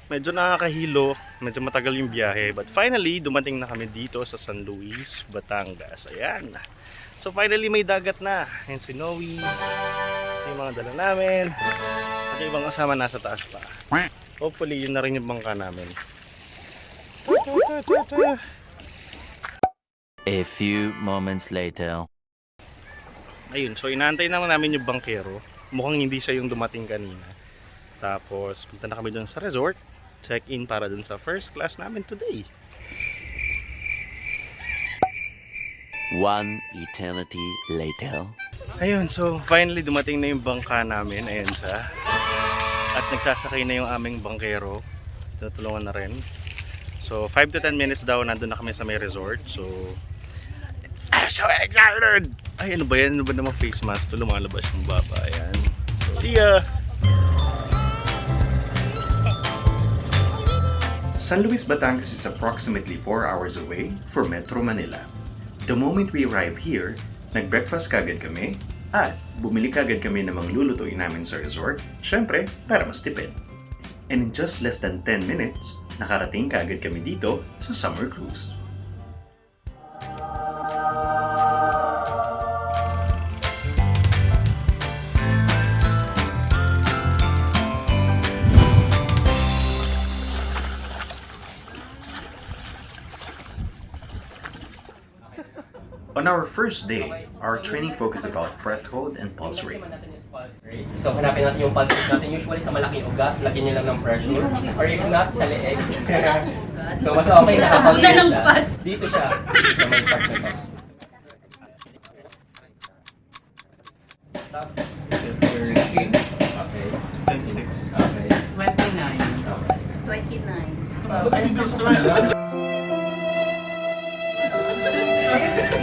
Medyo nakakahilo, medyo matagal yung biyahe. But finally, dumating na kami dito sa San Luis, Batangas. Ayan. So finally, may dagat na. Ayan si Noe. Yung mga dala namin. At yung ibang kasama nasa taas pa. Hopefully, yun na rin yung bangka namin. A few moments later. Ayun, so inaantay naman namin yung bangkero. Mukhang hindi siya yung dumating kanina. Tapos, punta na kami dun sa resort. Check-in para dun sa first class namin today. One eternity later. Ayun, so finally dumating na yung bangka namin. Ayun siya. At nagsasakay na yung aming bangkero. Tinutulungan na rin. So 5 to 10 minutes daw nandun na kami sa may resort. So I'm so excited! Ay, ano ba yan? Ano ba namang face mask? Ito lumalabas yung baba. Ayan. So, see ya! San Luis, Batangas is approximately 4 hours away from Metro Manila. The moment we arrive here, nag-breakfast kagad kami at bumili kagad kami ng mga lulutuin namin sa resort, syempre para mas tipid. And in just less than 10 minutes, nakarating kagad kami dito sa summer cruise. On our first day, our training focused about breath hold and pulse rate. So hanapin natin yung pulse rate natin usually sa malaking ugat, lagyan nyo lang ng pressure. Or if not, sa leeg. So mas okay nakapag siya. Dito siya, sa may part na ito. Just your skin. Okay. 26. Okay. 29. Okay. 29.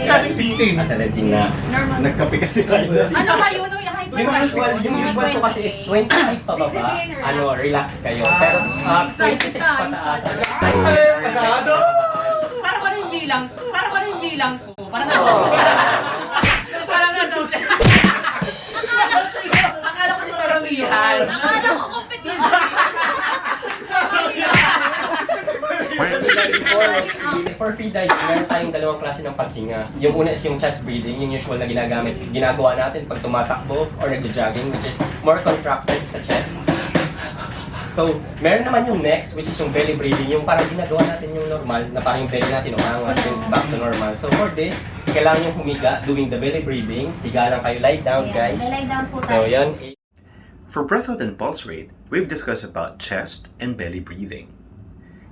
Sabi 16. 17 na. Normal. Nagkape kasi tayo na. Ano kayo no? High blood pressure? Yung usual ko kasi is 28 pababa. Ano, relax kayo. Pero 26 pataas. Pagado! Para pa rin bilang. Para pa rin bilang ko. Para na Para na daw. Akala ko si paramihan. Akala ko competition. For freediving, meron tayong dalawang klase ng paghinga. Yung una is yung chest breathing, yung usual na ginagawa natin pag tumatakbo or nagja-jogging, which is more contracted sa chest. So, meron naman yung next, which is yung belly breathing, yung parang ginagawa natin yung normal, na parang yung belly natin umangat, yung back to normal. So, for this, kailangan yung humiga, doing the belly breathing. Higa lang kayo, lie down, guys. Lie down po So, tayo. yan. For breath hold and pulse rate, we've discussed about chest and belly breathing.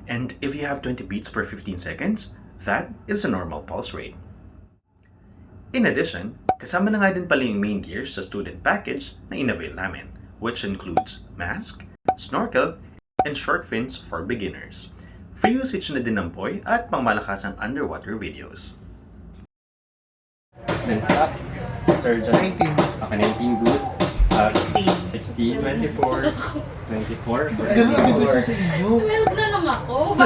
And if you have 20 beats per 15 seconds, that is the normal pulse rate. In addition, kasama na nga din pala yung main gears sa student package na inavail namin, which includes mask, snorkel, and short fins for beginners. Free usage na din ng Boy at pangmalakasang underwater videos. Then stop. Surgeon. 19. Okay, 19, good. 16. 24. 24. 12 na lang ako.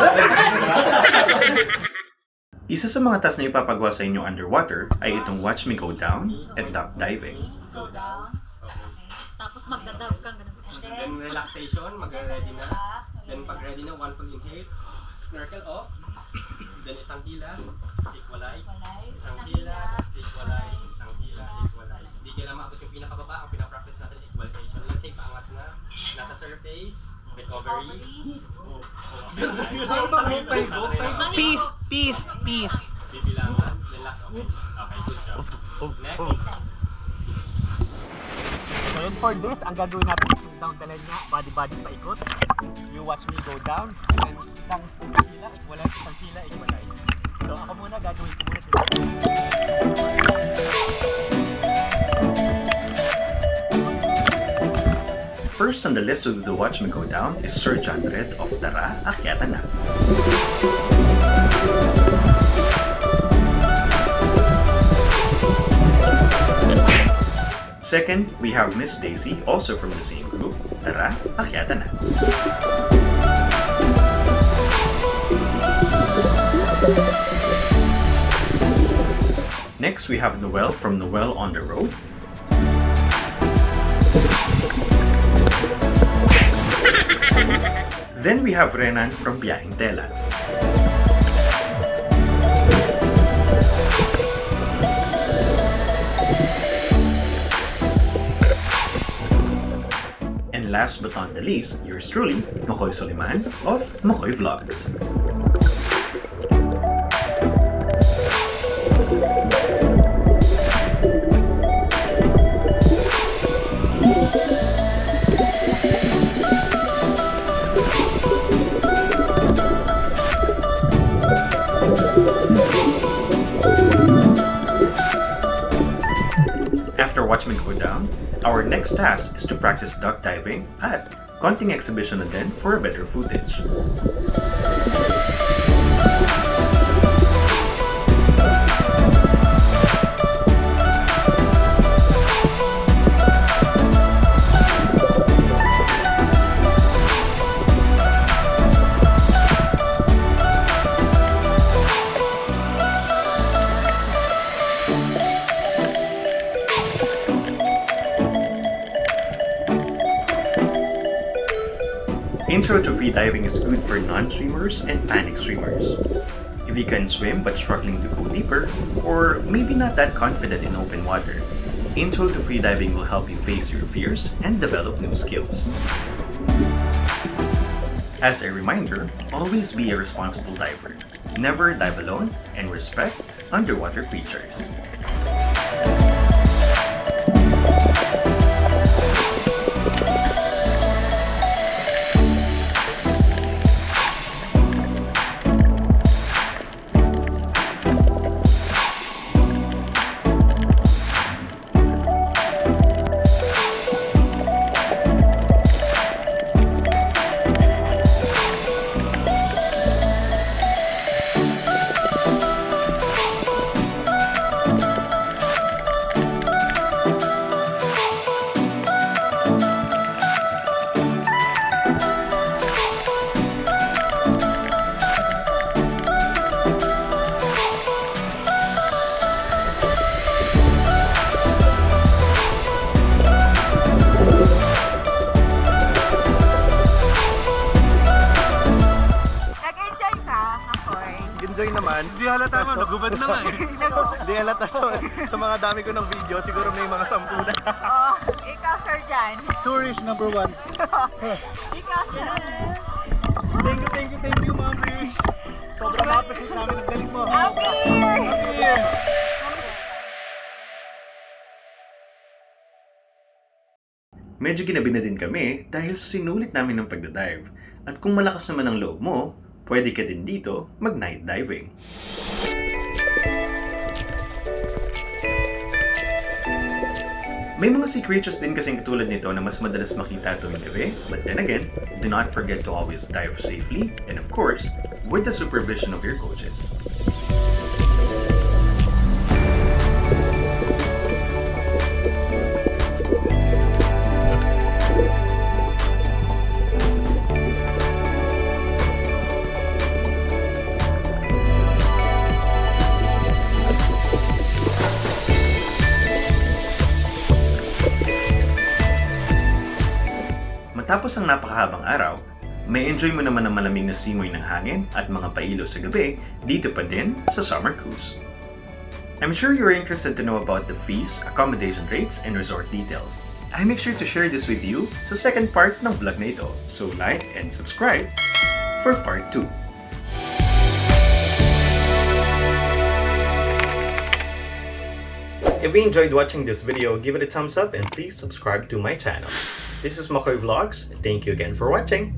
Isa sa mga task na ipapagawa sa inyo underwater ay itong Watch Me Go Down and Duck Diving. Go down. Okay. Tapos magdadab ka ganun. Then relaxation, mag-ready na. Then pag ready na, one full inhale. Snorkel off. Then isang hila, equalize. Isang hila, equalize. Isang hila, equalize. Hindi kailangan maabot yung pinakababa. Ang pinapractice natin equalization. Let's say paangat na. Nasa surface. Recovery. Peace. Bibilangan. Then last okay. Okay, good job. Next. So yun for this, ang gagawin natin is down talent niya, body-body paikot. You watch me go down, and isang hila, equalize, isang hila, equalize. So ako muna, gagawin ko muna sila. First on the list to do the Watch Me Go Down is Sir John Red of Tara, Akyatan na. Second, we have Miss Daisy, also from the same group. Tara, Akyatan na. Next, we have Noel from Noel on the Road. Then we have Renan from Biyaheng Tela. And last but not the least, yours truly, Mackoy Soliman of Mackoy Vlogs. After watching me go down, our next task is to practice duck diving at konting exhibition na din for a better footage. Intro to freediving is good for non-swimmers and panic swimmers. If you can swim but struggling to go deeper, or maybe not that confident in open water, Intro to freediving will help you face your fears and develop new skills. As a reminder, always be a responsible diver. Never dive alone and respect underwater creatures. Enjoy naman. Hindi halata mo, nagubad naman. Di halata sa mga dami ko ng video, siguro may mga 10 na. Oh, ikaw, Sir Jan. Tourist number 1. Ikaw, Sir. Thank you, Ma'am Rish. Sobrang appreciate namin ang galing mo. Amir! Medyo ginabi na din kami dahil sinulit namin ng pagdadive. At kung malakas naman ang loob mo, pwede ka din dito mag-night diving. May mga sea creatures din kasing katulad nito na mas madalas makita tuwing gabi, but then again, do not forget to always dive safely and of course, with the supervision of your coaches. Matapos ang napakahabang araw, may enjoy mo naman ang malamig na simoy ng hangin at mga pailo sa gabi dito pa din sa summer cruise. I'm sure you're interested to know about the fees, accommodation rates, and resort details. I make sure to share this with you sa second part ng vlog na ito, so like and subscribe for part 2. If you enjoyed watching this video, give it a thumbs up and please subscribe to my channel. This is Mackoy Vlogs. Thank you again for watching.